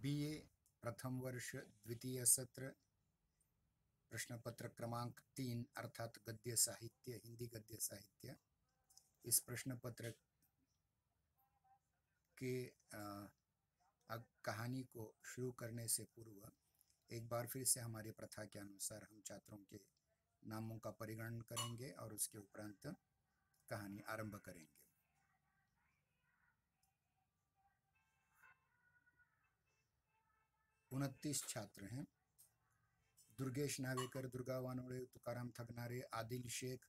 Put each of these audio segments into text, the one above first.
BA प्रथम वर्ष द्वितीय सत्र प्रश्न पत्र क्रमांक 3 अर्थात गद्य साहित्य, हिंदी गद्य साहित्य। इस प्रश्न पत्र के कहानी को शुरू करने से पूर्व एक बार फिर से हमारी प्रथा के अनुसार हम छात्रों के नामों का परिगणन करेंगे और उसके उपरांत कहानी आरंभ करेंगे। 29 छात्र हैं। दुर्गेश नावेकर, दुर्गा वानोड़े, तुकाराम थगनारे, आदिल शेख,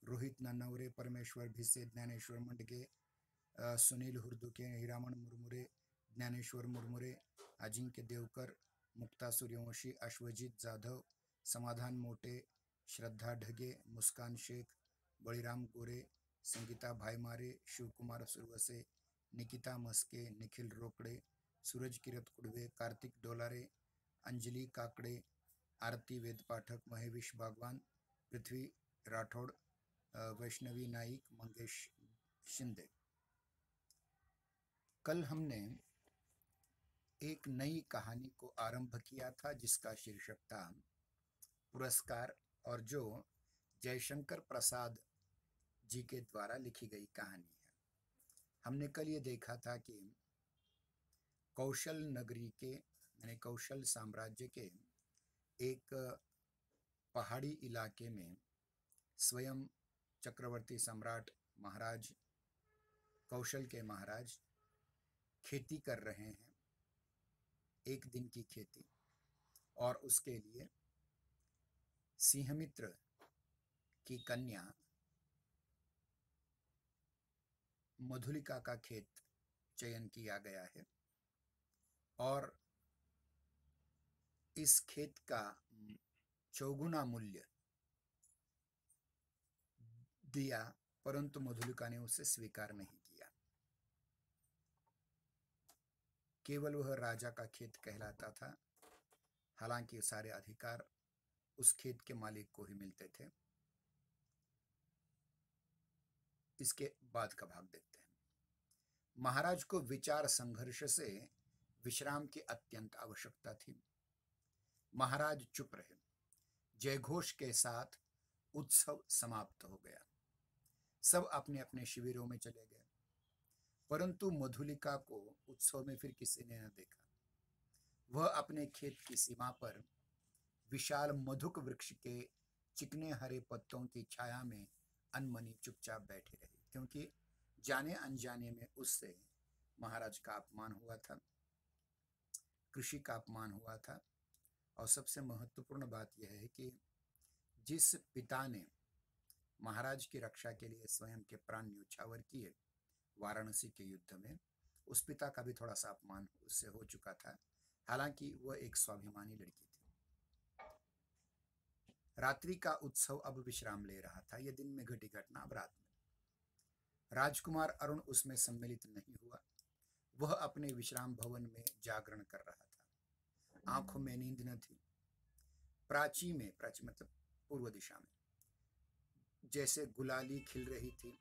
रोहित नन्नवरे, परमेश्वर भिसे, ज्ञानेश्वर मंडगे, सुनील हुर्दुके, हीरामण मुरमुरे, ज्ञानेश्वर मुरमुरे, अजिंक्य देवकर, मुक्ता सूर्यवंशी, अश्वजीत जाधव, समाधान मोटे, श्रद्धा ढगे, मुस्कान शेख, बळीराम गोरे, संगीता भाईमारे, शिवकुमार सुरवसे, निकिता मस्के, निखिल रोकड़े, सूरज किरत कुड़वे, कार्तिक डोलारे, अंजलि काकड़े, आरती वेद पाठक, महेश बागवान, पृथ्वी राठौड़, वैष्णवी नाइक, मंगेश शिंदे। कल हमने एक नई कहानी को आरंभ किया था जिसका शीर्षक था पुरस्कार, और जो जयशंकर प्रसाद जी के द्वारा लिखी गई कहानी है। हमने कल ये देखा था कि कौशल नगरी के यानी कौशल साम्राज्य के एक पहाड़ी इलाके में स्वयं चक्रवर्ती सम्राट महाराज कौशल के महाराज खेती कर रहे हैं, एक दिन की खेती, और उसके लिए सिंहमित्र की कन्या मधुलिका का खेत चयन किया गया है और इस खेत का चौगुना मूल्य दिया, परंतु मधुलिका ने उसे स्वीकार नहीं किया। केवल वह राजा का खेत कहलाता था, हालांकि सारे अधिकार उस खेत के मालिक को ही मिलते थे। इसके बाद का भाग देखते हैं। महाराज को विचार संघर्ष से विश्राम की अत्यंत आवश्यकता थी। महाराज चुप रहे। जयघोष के साथ उत्सव समाप्त हो गया। सब अपने अपने शिविरों में चले गए, परंतु मधुलिका को उत्सव में फिर किसी ने न देखा। वह अपने खेत की सीमा पर विशाल मधुक वृक्ष के चिकने हरे पत्तों की छाया में अनमनी चुपचाप बैठी रही, क्योंकि जाने अनजाने में उससे महाराज का अपमान हुआ था, कृषि का अपमान हुआ था। और सबसे महत्वपूर्ण बात यह है कि जिस पिता ने महाराज की रक्षा के लिए स्वयं के प्राण न्यौछावर किए वाराणसी के युद्ध में, उस पिता का भी थोड़ा सा अपमान उससे हो चुका था, हालांकि वह एक स्वाभिमानी लड़की थी। रात्रि का उत्सव अब विश्राम ले रहा था। यह दिन में घटी घटना अब रात में। राजकुमार अरुण उसमें सम्मिलित नहीं हुआ। वह अपने विश्राम भवन में जागरण कर रहा था। आंखों में नींद न थी। प्राची मतलब पूर्व दिशा में जैसे गुलाली खिल रही थी,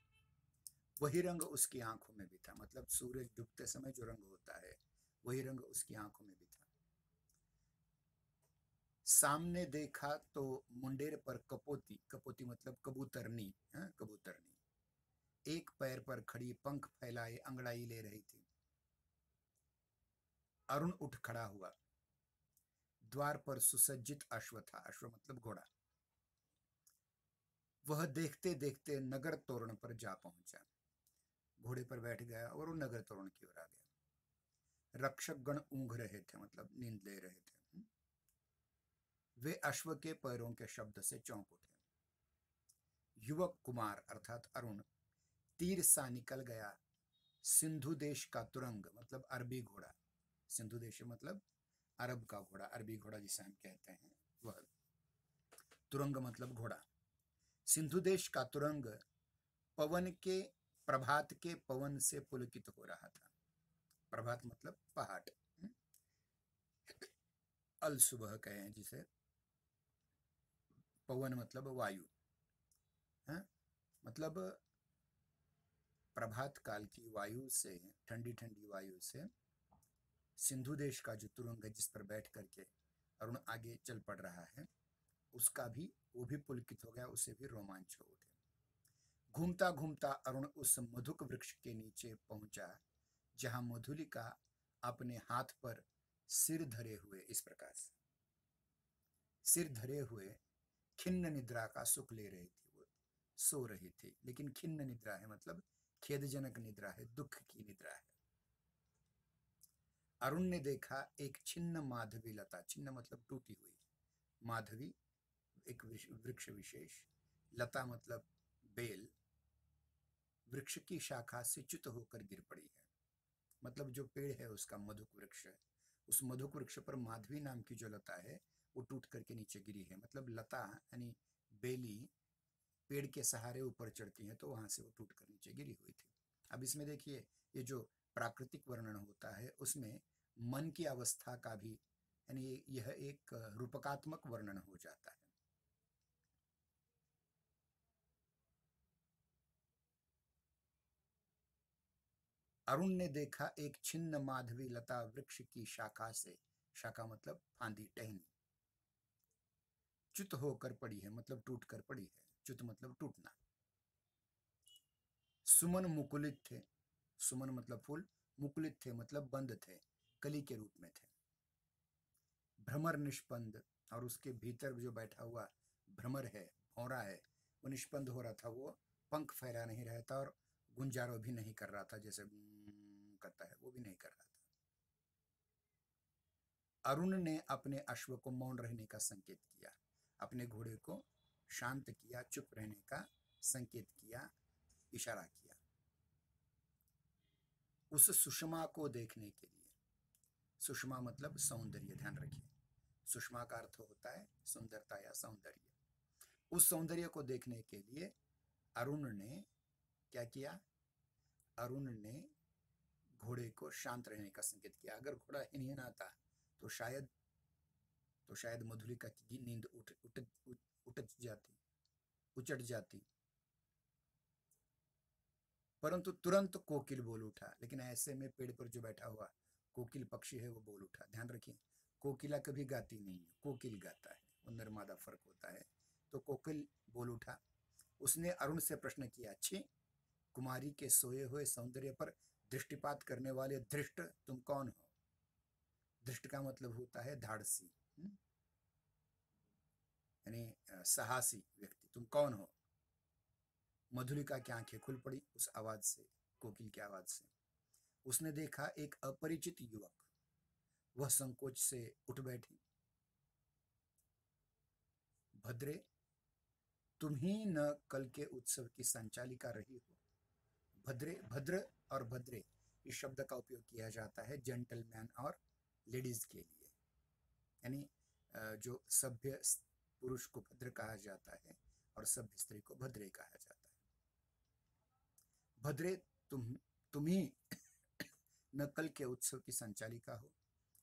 वही रंग उसकी आंखों में भी था। मतलब सूरज डूबते समय जो रंग होता है, वही रंग उसकी आंखों में भी था। सामने देखा तो मुंडेर पर कपोती मतलब कबूतरनी, एक पैर पर खड़ी, पंख फैलाए अंगड़ाई ले रही थी। अरुण उठ खड़ा हुआ। द्वार पर सुसज्जित अश्व था। अश्व मतलब घोड़ा। वह देखते देखते नगर तोरण पर जा पहुंचा। घोड़े पर बैठ गया और वो नगर तोरण की ओर आ गया। रक्षक गण ऊँघ रहे थे, मतलब नींद ले रहे थे। वे अश्व के पैरों के शब्द से चौंक उठे। युवक कुमार अर्थात अरुण तीर सा निकल गया। सिंधु देश का तुरंग मतलब अरबी घोड़ा। सिंधु देश मतलब अरब का घोड़ा, अरबी घोड़ा जिसे हम कहते हैं वह। तुरंग मतलब घोड़ा। सिंधु देश का तुरंग पवन के प्रभात के पवन से पुलकित हो रहा था। प्रभात मतलब पहाड़, अल सुबह कहें जिसे। पवन मतलब वायु, मतलब प्रभात काल की वायु से, ठंडी ठंडी वायु से सिंधु देश का जो तुरंग है जिस पर बैठ करके अरुण आगे चल पड़ रहा है, उसका भी वो भी पुलकित हो गया, उसे भी रोमांच हो उठे। घूमता घूमता अरुण उस मधुक वृक्ष के नीचे पहुंचा जहां मधुलिका अपने हाथ पर सिर धरे हुए, इस प्रकार से सिर धरे हुए खिन्न निद्रा का सुख ले रही थी। वो सो रही थी, लेकिन खिन्न निद्रा है मतलब खेदजनक निद्रा है, दुख की निद्रा है। अरुण ने देखा एक छिन्न माधवी लता, छिन्न मतलब टूटी हुई, माधवी एक वृक्ष विशेष, लता मतलब बेल, वृक्ष की शाखा से च्युत होकर गिर पड़ी है। मतलब जो पेड़ है उसका मधुक वृक्ष है, उस मधुक वृक्ष पर माधवी नाम की जो लता है वो टूट करके नीचे गिरी है। मतलब लता यानी बेली पेड़ के सहारे ऊपर चढ़ती है, तो वहां से वो टूट कर नीचे गिरी हुई थी। अब इसमें देखिए, ये जो प्राकृतिक वर्णन होता है उसमें मन की अवस्था का भी, यानी यह एक रूपकात्मक वर्णन हो जाता है। अरुण ने देखा एक छिन्न माधवी लता वृक्ष की शाखा से, शाखा मतलब फांदी टहनी, च्युत होकर पड़ी है, मतलब टूट कर पड़ी है, च्युत मतलब टूटना। सुमन मुकुलित थे, सुमन मतलब फूल, मुकुलित थे मतलब बंद थे, कली के रूप में थे। भ्रमर निष्पंद, और उसके भीतर जो बैठा हुआ भ्रमर है, भौरा है, वो निष्पंद हो रहा था, वो पंख फहरा नहीं रहा था और गुंजारो भी नहीं कर रहा था, जैसे करता है वो भी नहीं कर रहा था। अरुण ने अपने अश्व को मौन रहने का संकेत किया, अपने घोड़े को शांत किया, चुप रहने का संकेत किया, इशारा किया उस सुषमा को देखने के लिए। सुषमा मतलब सौंदर्य, ध्यान रखिए, सुषमा का अर्थ होता है सुंदरता या सौंदर्य। उस सौंदर्य को देखने के लिए अरुण ने क्या किया? अरुण ने घोड़े को शांत रहने का संकेत किया। अगर घोड़ा हिनहिनाता तो शायद मधुलिका की नींद उचट जाती, परंतु तुरंत कोकिल बोल उठा। लेकिन ऐसे में पेड़ पर जो बैठा हुआ कोकिल पक्षी है वो बोल उठा। ध्यान रखिए, कोकिला कभी गाती नहीं है, कोकिल गाता है, वो नर मादा फर्क होता है। तो कोकिल बोल उठा, उसने अरुण से प्रश्न किया, छी, कुमारी के सोए हुए सौंदर्य पर दृष्टिपात करने वाले धृष्ट तुम कौन हो? धृष्ट का मतलब होता है धाड़सी, यानी साहसी व्यक्ति। तुम कौन हो? मधुलिका की आंखें खुल पड़ी उस आवाज से, कोकिल की आवाज से। उसने देखा एक अपरिचित युवक, वह संकोच से उठ बैठी। भद्रे, तुम ही न कल के उत्सव की संचालिका रही हो? भद्रे, भद्र और भद्रे इस शब्द का उपयोग किया जाता है जेंटलमैन और लेडीज के लिए, यानी जो सभ्य पुरुष को भद्र कहा जाता है और सभ्य स्त्री को भद्रे कहा जाता है। भद्रे, तुम ही न कल के उत्सव की संचालिका हो?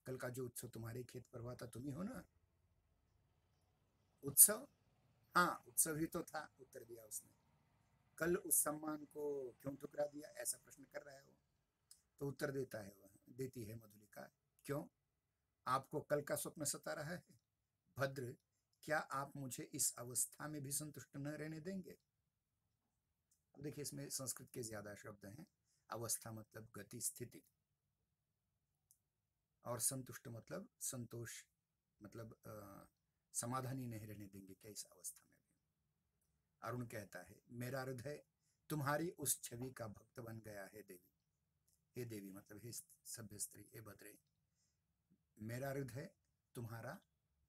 कल का जो उत्सव तुम्हारे खेत पर हुआ था तुम ही हो ना? उत्सव? हाँ, उत्सव ही तो था, उत्तर दिया उसने। कल उस सम्मान को क्यों ठुकरा दिया, ऐसा प्रश्न कर रहा है वो। तो उत्तर देती है मधुलिका, क्यों, आपको कल का स्वप्न सता रहा है? भद्र, क्या आप मुझे इस अवस्था में भी संतुष्ट न रहने देंगे? अब देखिए, इसमें संस्कृत के ज्यादा शब्द हैं। अवस्था मतलब गति, स्थिति, और संतुष्ट मतलब संतोष, मतलब समाधानी नहीं रहने देंगे क्या इस अवस्था में भी? अरुण कहता है, मेरा हृदय तुम्हारी उस छवि का भक्त बन गया है देवी। हे देवी मतलब हे सभ्य स्त्री, हे भद्रे, मेरा हृदय तुम्हारा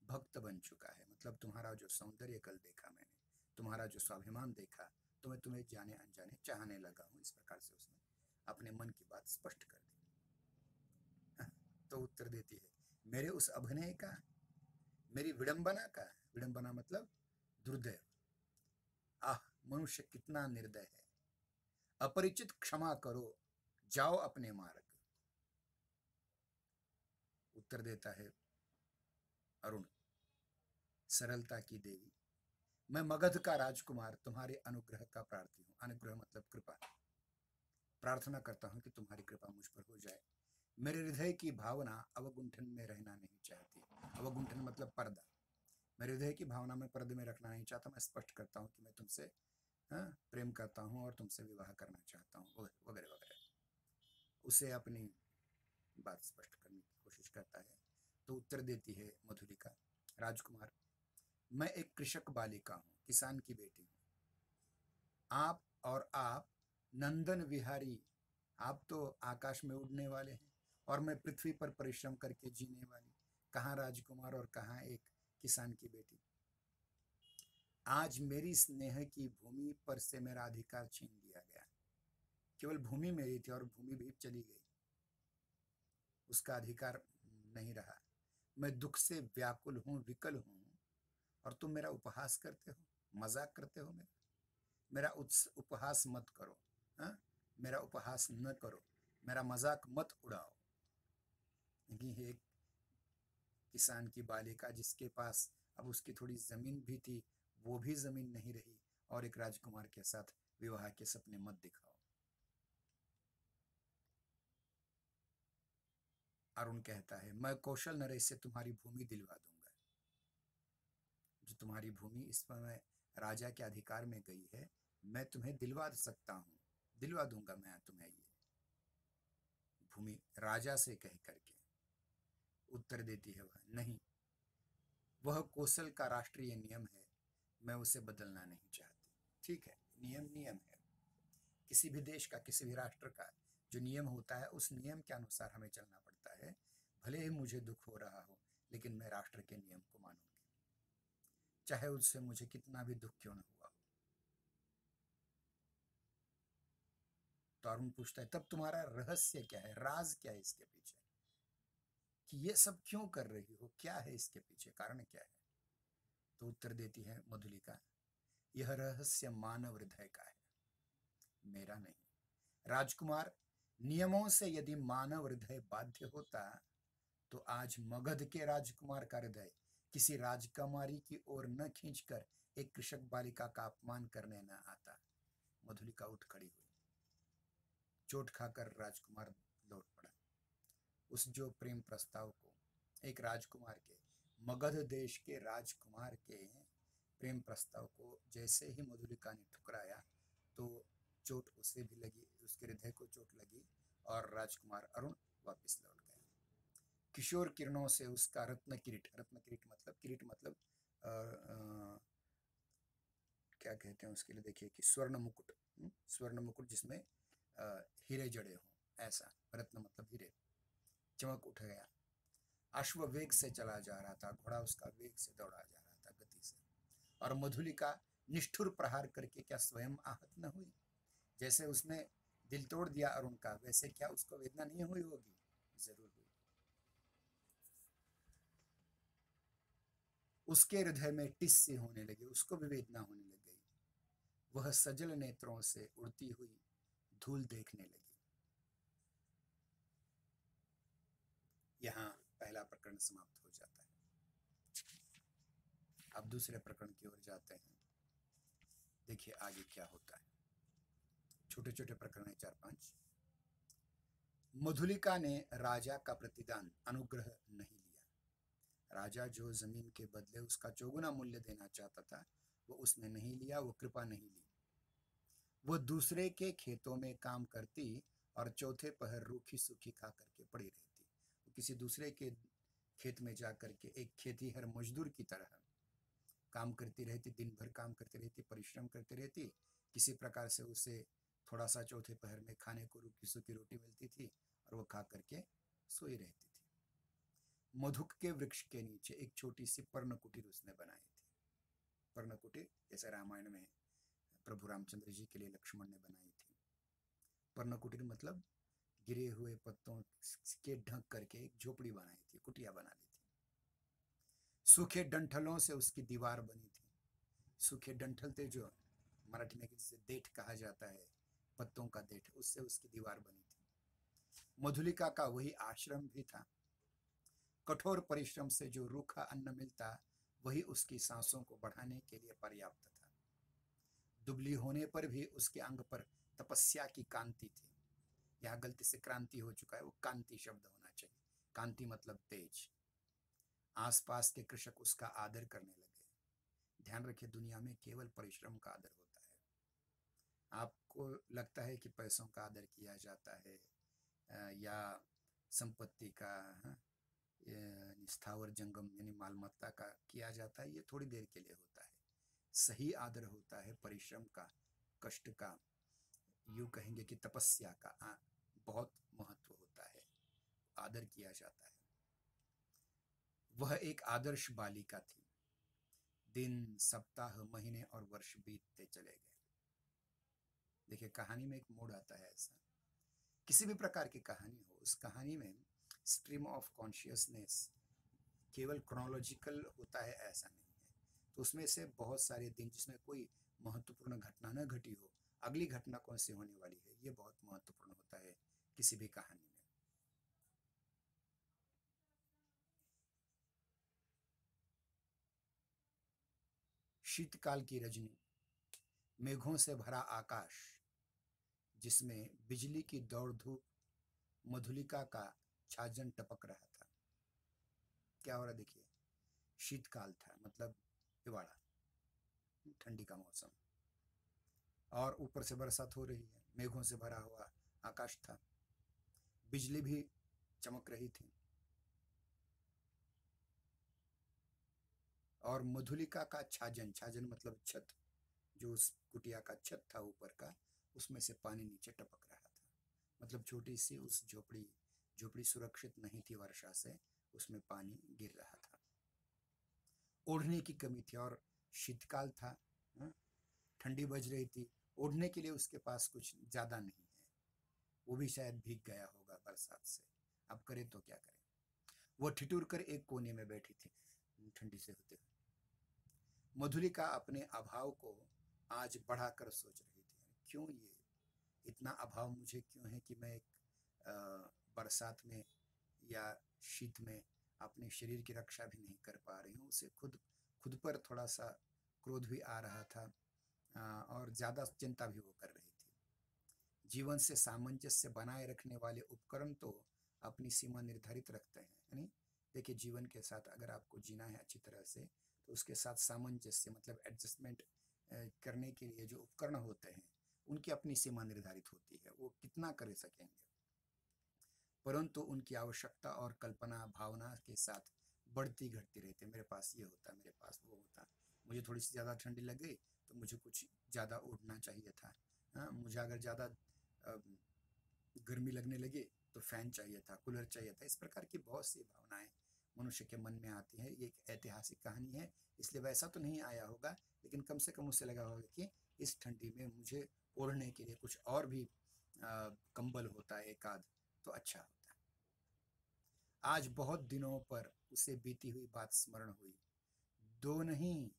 भक्त बन चुका है। मतलब तुम्हारा जो सौंदर्य कल देखा मैंने, तुम्हारा जो स्वाभिमान देखा, तो मैं तुम्हें जाने अनजाने चाहने लगा हूं। इस प्रकार से उसने अपने मन की बात स्पष्ट कर दी। तो उत्तर देती है, मेरे उस अभिनय का, मेरी विडंबना का, विडंबना मतलब दुर्दैव, आह, मनुष्य कितना निर्दय है, अपरिचित क्षमा करो, जाओ अपने मार्ग। उत्तर देता है अरुण, सरलता की देवी, मैं मगध का राजकुमार तुम्हारे अनुग्रह का प्रार्थी हूं। अनुग्रह मतलब कृपा। प्रार्थना करता हूं कि तुम्हारी कृपा मुझ पर हो जाए। मेरे हृदय की भावना अवगुंठन में रहना नहीं चाहती। अवगुंठन मतलब पर्दा। मेरे हृदय की भावना में पर्दे में रखना नहीं चाहता। मैं स्पष्ट करता हूँ कि मैं तुमसे प्रेम करता हूँ और तुमसे विवाह करना चाहता हूँ, वगैरह वगैरह। उसे अपनी बात स्पष्ट करने की कोशिश करता है। तो उत्तर देती है मधुलिका, राजकुमार, मैं एक कृषक बालिका हूँ, किसान की बेटी हूँ। आप नंदन विहारी, आप तो आकाश में उड़ने वाले हैं और मैं पृथ्वी पर परिश्रम करके जीने वाली। कहाँ राजकुमार और कहाँ एक किसान की बेटी। आज मेरी स्नेह की भूमि पर से मेरा अधिकार छीन लिया गया। केवल भूमि मेरी थी और भूमि भी चली गई, उसका अधिकार नहीं रहा। मैं दुख से व्याकुल हूँ, विकल हूँ, और तुम मेरा उपहास करते हो, मजाक करते हो। मेरा उपहास मत करो। हाँ, मेरा उपहास न करो, मेरा मजाक मत उड़ाओ। ये एक किसान की बालिका जिसके पास अब उसकी थोड़ी जमीन भी थी, वो भी जमीन नहीं रही, और एक राजकुमार के साथ विवाह के सपने मत दिखाओ। अरुण कहता है, मैं कौशल नरेश से तुम्हारी भूमि दिलवा दूंगा। जो तुम्हारी भूमि इस समय राजा के अधिकार में गई है, मैं तुम्हें दिलवा सकता हूँ, दिलवा दूंगा मैं तुम्हें ये भूमि, राजा से कह करके। उत्तर देती है वह, नहीं, वह कौशल का राष्ट्रीय नियम है, मैं उसे बदलना नहीं चाहती। ठीक है, नियम नियम है। किसी भी देश का, किसी भी राष्ट्र का जो नियम होता है, उस नियम के अनुसार हमें चलना पड़ता है। भले ही मुझे दुख हो रहा हो, लेकिन मैं राष्ट्र के नियम को मानूंगी, चाहे उससे मुझे कितना भी दुख क्यों न हुआ हो। तो अरुण पूछता है, तब तुम्हारा रहस्य क्या है, राज क्या है इसके पीछे, कि ये सब क्यों कर रही हो, क्या है इसके पीछे, कारण क्या है। तो उत्तर देती है मधुलिका, यह रहस्य मानव हृदय का है, मेरा नहीं। राजकुमार, नियमों से यदि मानव हृदय बाध्य होता, तो आज मगध के राजकुमार का हृदय किसी राजकुमारी की ओर न खींचकर एक कृषक बालिका का अपमान करने न आता। मधुलिका उठ खड़ी हुई। चोट खाकर राजकुमार लौट पड़ा। उस जो प्रेम प्रस्ताव को, एक राजकुमार के, मगध देश के राजकुमार के प्रेम प्रस्ताव को जैसे ही मधुलिका ने ठुकराया, तो चोट उसे भी लगी, उसके हृदय को चोट लगी, और राजकुमार अरुण वापस लौट गया। किशोर किरणों से उसका रत्न किरीट, रत्न किरीट मतलब, किरीट मतलब क्या कहते हैं उसके लिए, देखिए कि स्वर्ण मुकुट, स्वर्ण मुकुट जिसमें हीरे जड़े हों, ऐसा रत्न मतलब हीरे, चमक उठ गया। अश्व वेग से चला जा रहा था, घोड़ा उसका वेग से दौड़ा जा रहा था, गति से। और मधुलिका निष्ठुर प्रहार करके क्या स्वयं आहत न हुई। जैसे उसने दिल तोड़ दिया अरुण का, वैसे क्या उसको वेदना नहीं हुई होगी, जरूर हुई। उसके हृदय में टिस सी होने लगी, उसको भी वेदना होने लग गई। वह सजल नेत्रों से उड़ती हुई धूल देखने लगी। यहाँ पहला प्रकरण समाप्त हो जाता है। अब दूसरे प्रकरण की ओर जाते हैं। देखिए आगे क्या होता है। छोटे छोटे प्रकरण है, 4-5। मधुलिका ने राजा का प्रतिदान, अनुग्रह नहीं लिया। राजा जो जमीन के बदले उसका चौगुना मूल्य देना चाहता था, वो उसने नहीं लिया, वो कृपा नहीं ली। वो दूसरे के खेतों में काम करती और चौथे पहर रूखी सूखी खा करके पड़ी रहती। वो किसी दूसरे के खेत में जा करके एक खेतीहर मजदूर की तरह काम करती रहती, दिन भर काम करती रहती, परिश्रम करती रहती। किसी प्रकार से उसे थोड़ा सा चौथे पहर में खाने को रूखी सूखी रोटी मिलती थी, और वो खा करके सोई रहती थी। मधुक के वृक्ष के नीचे एक छोटी सी पर्ण कुटीर उसने बनाई थी। पर्ण कुटीर जैसे रामायण में प्रभु रामचंद्र जी के लिए लक्ष्मण ने बनाई थी। पर्ण कुटीर मतलब गिरे हुए पत्तों के ढक करके एक झोपड़ी बनाई थी, कुटिया बना ली थी। सूखे डंठलों से उसकी दीवार बनी थी। सूखे डंठल थे जो मराठी में जिसे देठ कहा जाता है, पत्तों का देठ, उससे उसकी दीवार बनी थी। मधुलिका का वही आश्रम भी था। कठोर परिश्रम से जो रूखा अन्न मिलता, वही उसकी सांसों को बढ़ाने के लिए पर्याप्त था। दुबली होने पर भी उसके अंग पर तपस्या की कांति थी। यहाँ गलती से क्रांति हो चुका है, वो कांति शब्द होना चाहिए। कांति मतलब तेज। आसपास के कृषक उसका आदर करने लगे। ध्यान रखिए, दुनिया में केवल परिश्रम का आदर होता है। आपको लगता है कि पैसों का आदर किया जाता है या संपत्ति का, हाँ, स्थावर जंगम यानी मालमत्ता का किया जाता है, ये थोड़ी देर के लिए होता है। सही आदर होता है परिश्रम का, कष्ट का, यूं कहेंगे कि तपस्या का बहुत महत्व होता है, आदर किया जाता है। वह एक आदर्श बालिका थी। दिन, सप्ताह, महीने और वर्ष बीतते चले गए। देखिए, कहानी में एक मोड़ आता है ऐसा। किसी भी प्रकार की कहानी हो, उस कहानी में स्ट्रीम ऑफ कॉन्शियसनेस केवल क्रोनोलॉजिकल होता है ऐसा नहीं है। तो उसमें से बहुत सारे दिन जिसमें कोई महत्वपूर्ण घटना न घटी हो, अगली घटना कौन सी होने वाली है, ये बहुत महत्वपूर्ण होता है किसी भी कहानी में। शीतकाल की रजनी, मेघों से भरा आकाश जिसमें बिजली की दौड़ धूप, मधुलिका का छाजन टपक रहा था। क्या हो रहा देखिए, शीतकाल था मतलब हिवाड़ा, ठंडी का मौसम, और ऊपर से बरसात हो रही है, मेघों से भरा हुआ आकाश था, बिजली भी चमक रही थी, और मधुलिका का छाजन, छाजन मतलब छत, जो उस कुटिया का छत था ऊपर का, उसमें से पानी नीचे टपक रहा था। मतलब छोटी सी उस झोपड़ी, झोपड़ी सुरक्षित नहीं थी वर्षा से, उसमें पानी गिर रहा था। ओढ़ने की कमी थी और शीतकाल था, हाँ, ठंडी बज रही थी, ओढ़ने के लिए उसके पास कुछ ज्यादा नहीं है। वो भी शायद भीग गया होगा बरसात से। अब करे तो क्या करे। वो ठिठुर कर एक कोने में बैठी थी, ठंडी से होते हुए। मधुलिका अपने अभाव को आज बढ़ाकर सोच रही थी। क्यों ये इतना अभाव मुझे क्यों है कि मैं एक बरसात में या शीत में अपने शरीर की रक्षा भी नहीं कर पा रही हूँ। उसे खुद खुद पर थोड़ा सा क्रोध भी आ रहा था और ज़्यादा चिंता भी वो कर रही थी। जीवन से सामंजस्य बनाए रखने वाले उपकरण तो अपनी सीमा निर्धारित रखते हैं, यानी देखिए, जीवन के साथ अगर आपको जीना है अच्छी तरह से, तो उसके साथ सामंजस्य मतलब एडजस्टमेंट करने के लिए जो उपकरण होते हैं, उनकी अपनी सीमा निर्धारित होती है, वो कितना कर सकेंगे। परंतु उनकी आवश्यकता और कल्पना भावना के साथ बढ़ती घटती रहती है। मेरे पास ये होता, मेरे पास वो होता, मुझे थोड़ी सी ज़्यादा ठंडी लग गई तो मुझे कुछ ज़्यादा ओढ़ना चाहिए था, हाँ, मुझे अगर ज़्यादा गर्मी लगने लगी तो फैन चाहिए था, कूलर चाहिए था। इस प्रकार की बहुत सी भावनाएं मनुष्य के मन में आती है। ये एक ऐतिहासिक कहानी है, इसलिए वैसा तो नहीं आया होगा, लेकिन कम से कम उसे लगा होगा कि इस ठंडी में मुझे ओढ़ने के लिए कुछ और भी कंबल होता है एक आध, तो अच्छा होता। आज बहुत दिनों पर उसे बीती हुई बात स्मरण हुई। दो नहीं,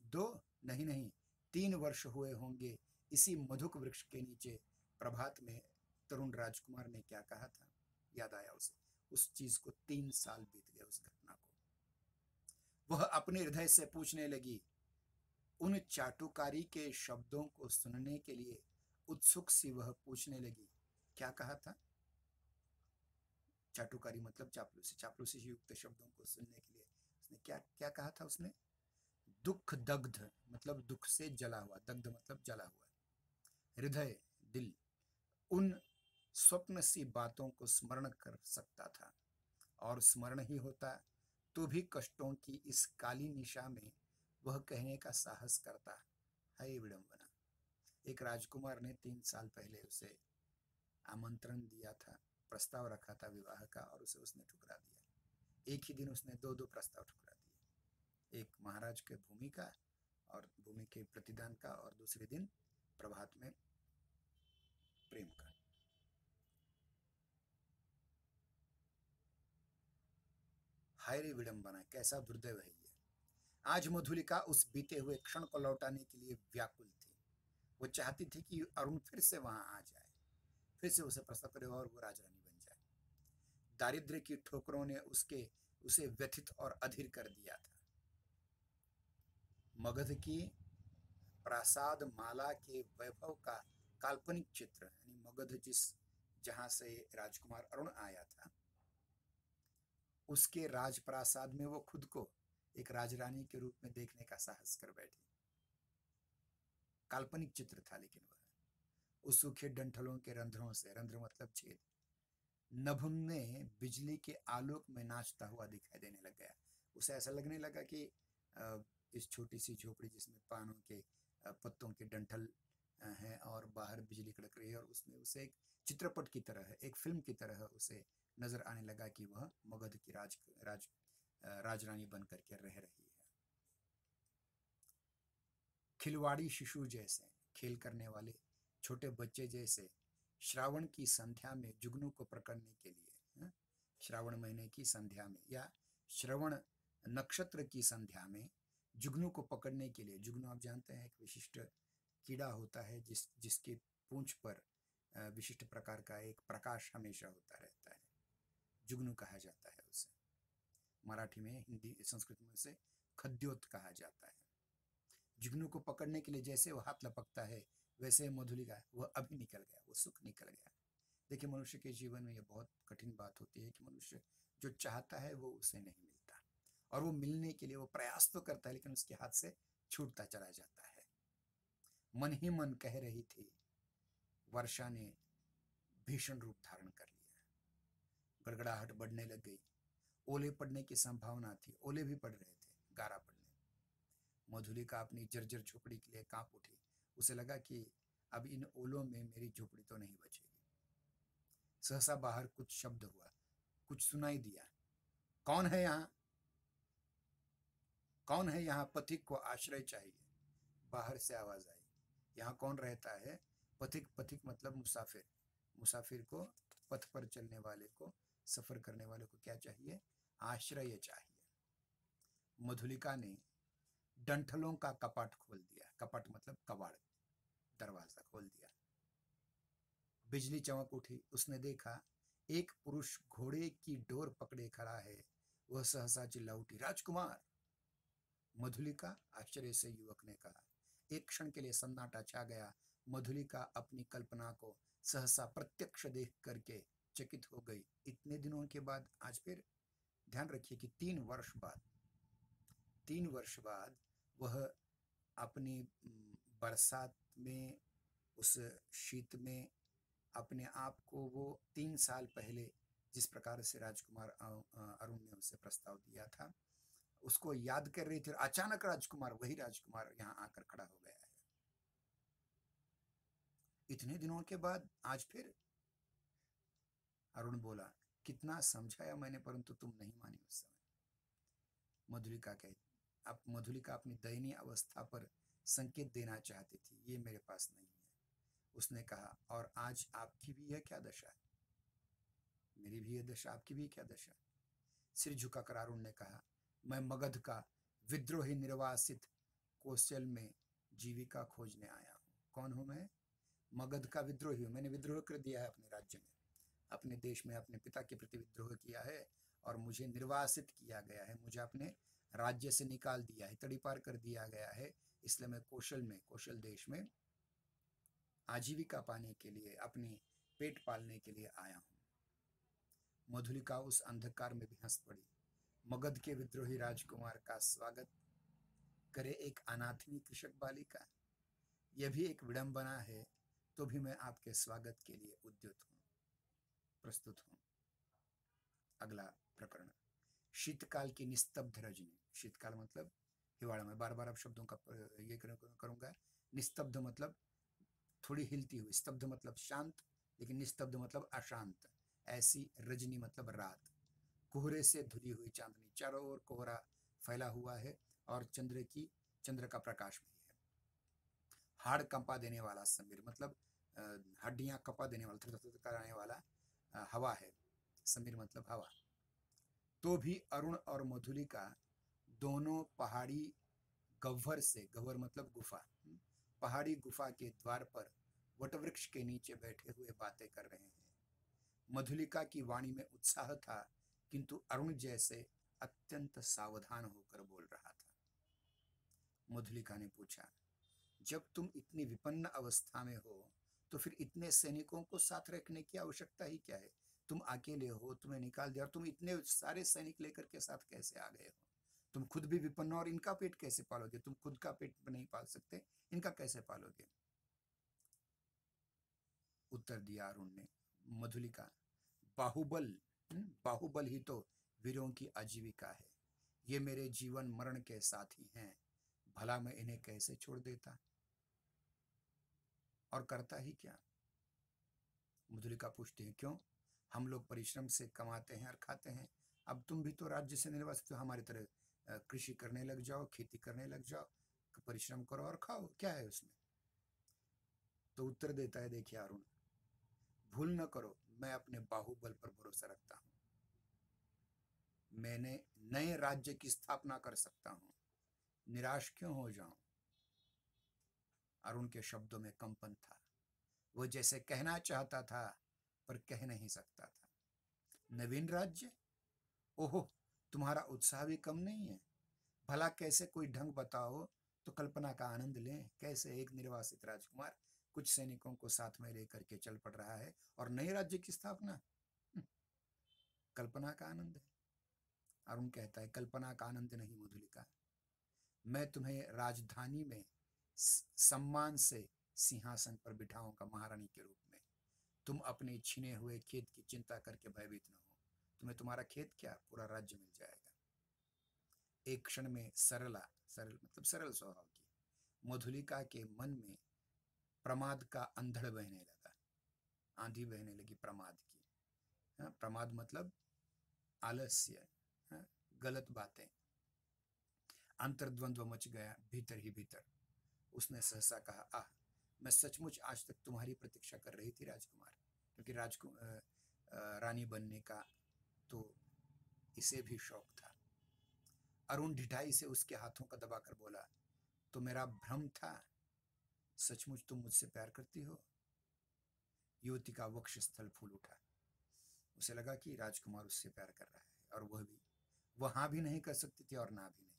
दो नहीं नहीं, 3 वर्ष हुए होंगे इसी मधुक वृक्ष के नीचे प्रभात में तरुण राजकुमार ने क्या कहा था। याद आया उसे, उस चीज को, 3 साल बीत गए उस घटना को। वह अपने हृदय से पूछने लगी, उन चाटुकारी के शब्दों को सुनने के लिए उत्सुक सी वह पूछने लगी, क्या कहा था। चाटुकारी मतलब चापलूसी, चापलूसी युक्त शब्दों को सुनने के लिए उसने क्या क्या कहा था। उसने दुख दग्ध मतलब दुख से जला हुआ, दग्ध मतलब जला हुआ, हृदय दिल उन स्वप्न सी बातों को स्मरण कर सकता था, और स्मरण ही होता तो भी कष्टों की इस काली निशा में वह कहने का साहस करता, है विडंबना। एक राजकुमार ने 3 साल पहले उसे आमंत्रण दिया था, प्रस्ताव रखा था विवाह का, और उसे उसने ठुकरा दिया। एक ही दिन उसने दो दो प्रस्ताव ठुकरा दिए, एक महाराज के भूमि का और भूमि के प्रतिदान का, और दूसरे दिन प्रभात में प्रेम का। हाय रे विडंबना, कैसा दुर्दैव है ये। आज मधुलिका उस बीते हुए क्षण को लौटाने के लिए व्याकुल थी। वो चाहती थी कि अरुण फिर से वहां आ जाए, फिर से उसे प्रस्ताव करे और वो राजरानी बन जाए। दारिद्र्य की ठोकरों ने उसे व्यथित और अधीर कर दिया था। मगध की प्रासाद माला के वैभव का काल्पनिक चित्र, यानी मगध जिस जहां से राजकुमार अरुण आया था, उसके राजप्रासाद में वो खुद को एक राजरानी के रूप में देखने का साहस कर बैठी। काल्पनिक चित्र था, लेकिन वह उस सूखे डंठलों के रंध्रों से, रंध्र मतलब छेद, नभ में बिजली के आलोक में नाचता हुआ दिखाई देने लग गया। उसे ऐसा लगने लगा कि इस छोटी सी झोपड़ी जिसमें पानों के पत्तों के डंठल हैं और बाहर बिजली कड़क रही है, और उसमें उसे एक चित्रपट की तरह, एक फिल्म की तरह उसे नजर आने लगा कि वह मगध की राजरानी बन करके रह रही है। खिलवाड़ी शिशु जैसे, खेल करने वाले छोटे बच्चे जैसे, श्रावण की संध्या में जुगनू को पकड़ने के लिए, श्रावण महीने की संध्या में या श्रवण नक्षत्र की संध्या में जुगनू को पकड़ने के लिए, जुगनू आप जानते हैं एक विशिष्ट कीड़ा होता है जिसके पूंछ पर विशिष्ट प्रकार का एक प्रकाश हमेशा होता रहता है, जुगनू कहा जाता है उसे। मराठी में, हिंदी संस्कृत में उसे खद्योत कहा जाता है। जुगनू को पकड़ने के लिए जैसे वो हाथ लपकता है, वैसे मधुलिका, वह अभी निकल गया, वो सुख निकल गया। देखिए, मनुष्य के जीवन में यह बहुत कठिन बात होती है कि मनुष्य जो चाहता है वो उसे नहीं मिलता, और वो मिलने के लिए वो प्रयास तो करता है, लेकिन उसके हाथ से छूटता चला जाता है। मन ही मन कह रही थी, वर्षा ने भीषण रूप धारण कर लिया। गड़गड़ाहट बढ़ने लग गई। ओले पड़ने की संभावना थी, ओले भी पड़ रहे थे, गारा पड़ने। मधुलिका अपनी जर्जर झोपड़ी के लिए कांप उठी। उसे लगा कि अब इन ओलों में मेरी झोपड़ी तो नहीं बचेगी। सहसा बाहर कुछ शब्द हुआ, कुछ सुनाई दिया। कौन है यहाँ? कौन है यहाँ? पथिक को आश्रय चाहिए। बाहर से आवाज आई। यहाँ कौन रहता है? पथिक, पथिक मतलब मुसाफिर। मुसाफिर को, पथ पर चलने वाले को, सफर करने वाले को क्या चाहिए? आश्रय चाहिए। मधुलिका ने डंठलों का कपाट खोल दिया। कपाट मतलब कबाड़, दरवाजा खोल दिया। बिजली चमक उठी। उसने देखा एक पुरुष घोड़े की डोर पकड़े खड़ा है। वह सहसा चिल्ला उठी, राजकुमार! मधुलिका, आश्चर्य से युवक ने कहा। एक क्षण के लिए सन्नाटा छा गया। मधुलिका अपनी कल्पना को सहसा प्रत्यक्ष देख करके चकित हो गई। इतने दिनों के बाद आज फिर, ध्यान रखिए कि 3 वर्ष बाद, 3 वर्ष बाद वह अपनी बरसात में, उस शीत में अपने आप को, वो 3 साल पहले जिस प्रकार से राजकुमार अरुण ने उसे प्रस्ताव दिया था, उसको याद कर रही थी। अचानक राजकुमार, वही राजकुमार यहाँ आकर खड़ा हो गया है। इतने दिनों के बाद आज फिर? अरुण बोला, कितना समझाया मैंने, परंतु तुम नहीं मानी उस समय। मधुलिका कहती, अब मधुलिका अपनी दयनीय अवस्था पर संकेत देना चाहती थी, ये मेरे पास नहीं है। उसने कहा, और आज आपकी भी है क्या दशा? मेरी भी है दशा, आपकी भी क्या दशा? सिर झुकाकर अरुण ने कहा, मैं मगध का विद्रोही निर्वासित कौशल में जीविका खोजने आया हूँ। कौन हूं मैं? मगध का विद्रोही हूँ। मैंने विद्रोह कर दिया है अपने राज्य में, अपने देश में अपने पिता के प्रति विद्रोह किया है, और मुझे निर्वासित किया गया है, मुझे अपने राज्य से निकाल दिया है, तड़ीपार कर दिया गया है। इसलिए मैं कौशल में, कौशल देश में आजीविका पाने के लिए, अपनी पेट पालने के लिए आया हूँ। मधुलिका उस अंधकार में भी हंस पड़ी। मगध के विद्रोही राजकुमार का स्वागत करे एक अनाथिनी कृषक बालिका, यह भी एक विडंबना है, तो भी मैं आपके स्वागत के लिए उद्युत हूँ, प्रस्तुत हूँ। अगला प्रकरण, शीतकाल की निस्तब्ध रजनी। शीतकाल मतलब हिवाड़ा में, बार बार अब शब्दों का ये करूंगा। निस्तब्ध मतलब थोड़ी हिलती हुई, स्तब्ध मतलब शांत, लेकिन निस्तब्ध मतलब अशांत। ऐसी रजनी मतलब रात। कोहरे से धुली हुई चांदनी, चारों ओर कोहरा फैला हुआ है और चंद्र का प्रकाश भी है। हाड़ कंपा देने वाला समीर मतलब हड्डियां कंपा देने वाला, थरथर कराने वाला हवा है। समीर मतलब हवा। तो भी अरुण और मधुलिका दोनों पहाड़ी गह्वर से, गह्वर मतलब गुफा, पहाड़ी गुफा के द्वार पर वटवृक्ष के नीचे बैठे हुए बातें कर रहे हैं। मधुलिका की वाणी में उत्साह था, किंतु अरुण जैसे अत्यंत सावधान होकर बोल रहा था। मधुलिका ने पूछा, जब तुम इतनी विपन्न अवस्था में हो तो फिर इतने सैनिकों को साथ रखने की आवश्यकता ही क्या है? तुम अकेले हो, तुम्हें निकाल दिया, और तुम इतने सारे सैनिक लेकर के साथ कैसे आ गए हो? तुम खुद भी विपन्न हो और इनका पेट कैसे पालोगे? तुम खुद का पेट नहीं पाल सकते, इनका कैसे पालोगे? उत्तर दिया अरुण ने, मधुलिका, बाहुबल, बाहुबल ही तो वीरों की आजीविका है। ये मेरे जीवन मरण के साथी हैं, भला मैं इन्हें कैसे छोड़ देता? और करता ही क्या? मधुलिका पूछती है, क्यों? हम लोग परिश्रम से कमाते हैं और खाते हैं। अब तुम भी तो राज्य से निर्वासित हो, हमारी तरह कृषि करने लग जाओ, खेती करने लग जाओ, परिश्रम करो और खाओ, क्या है उसमें? तो उत्तर देता है, देखिए अरुण, भूल न करो, मैं अपने बाहुबल पर भरोसा रखता हूं। मैंने नए राज्य की स्थापना कर सकता हूं, निराश क्यों हो जाऊं? अरुण के शब्दों में कंपन था। वो जैसे कहना चाहता था पर कह नहीं सकता था। नवीन राज्य? ओहो, तुम्हारा उत्साह भी कम नहीं है। भला कैसे, कोई ढंग बताओ तो कल्पना का आनंद लें। कैसे एक निर्वासित राजकुमार कुछ सैनिकों को साथ में लेकर के चल पड़ रहा है और नए राज्य की स्थापना? कल्पना का आनंद है। अरुण कहता है, कल्पना का आनंद नहीं मधुलिका, मैं तुम्हें राजधानी में सम्मान से सिंहासन पर बिठाऊंगा महारानी के रूप में। तुम अपने छीने हुए खेत की चिंता करके भयभीत न हो। तुम्हें तुम्हारा खेत क्या, पूरा राज्य मिल जाएगा। एक क्षण में सरल मतलब सरल स्वभाव की मधुलिका के मन में प्रमाद का अंधड़ बहने लगा, आंधी बहने लगी प्रमाद की। हाँ, प्रमाद मतलब आलस्य, हाँ, गलत बातें। अंतर्द्वंद्व मच गया भीतर ही भीतर। उसने सहसा कहा, आह, मैं सचमुच आज तक तुम्हारी प्रतीक्षा कर रही थी राजकुमार, क्योंकि रानी बनने का तो इसे भी शौक था। अरुण ढिठाई से उसके हाथों का दबाकर बोला, तो मेरा भ्रम था, सचमुच तुम मुझसे प्यार करती हो? युवती का वक्षस्थल फूल उठा। उसे लगा कि राजकुमार उससे प्यार कर रहा है, और वह भी, वह हाँ भी नहीं कर सकती थी और ना भी नहीं।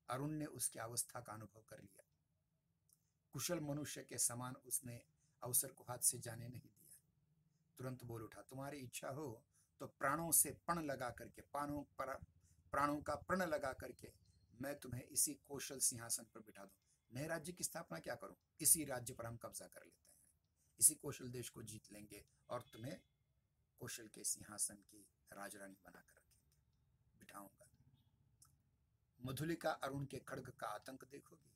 अरुण ने उसकी अवस्था का अनुभव कर लिया। कुशल मनुष्य के समान उसने अवसर को हाथ से जाने नहीं दिया। तुरंत बोल उठा, तुम्हारी इच्छा हो तो प्राणों से पण लगा करके, प्राणों का प्रण लगा करके मैं तुम्हें इसी कौशल सिंहासन पर बिठा दूं। नए राज्य की स्थापना क्या करूं? इसी राज्य पर हम कब्जा कर लेते हैं, इसी कौशल देश को जीत लेंगे और तुम्हें कौशल के सिंहासन की राजरानी बनाकर रखेंगे, बिठाऊंगा। मधुलिका, अरुण के खड्ग का आतंक देखोगी,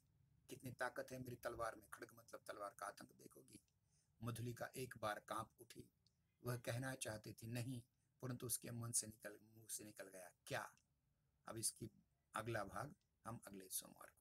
कितनी ताकत है मेरी तलवार में। खड्ग मतलब तलवार का आतंक देखोगी। मधुलिका एक बार कांप उठी। वह कहना चाहती थी नहीं, परंतु उसके मुंह से निकल गया क्या। अब इसकी अगला भाग हम अगले सोमवार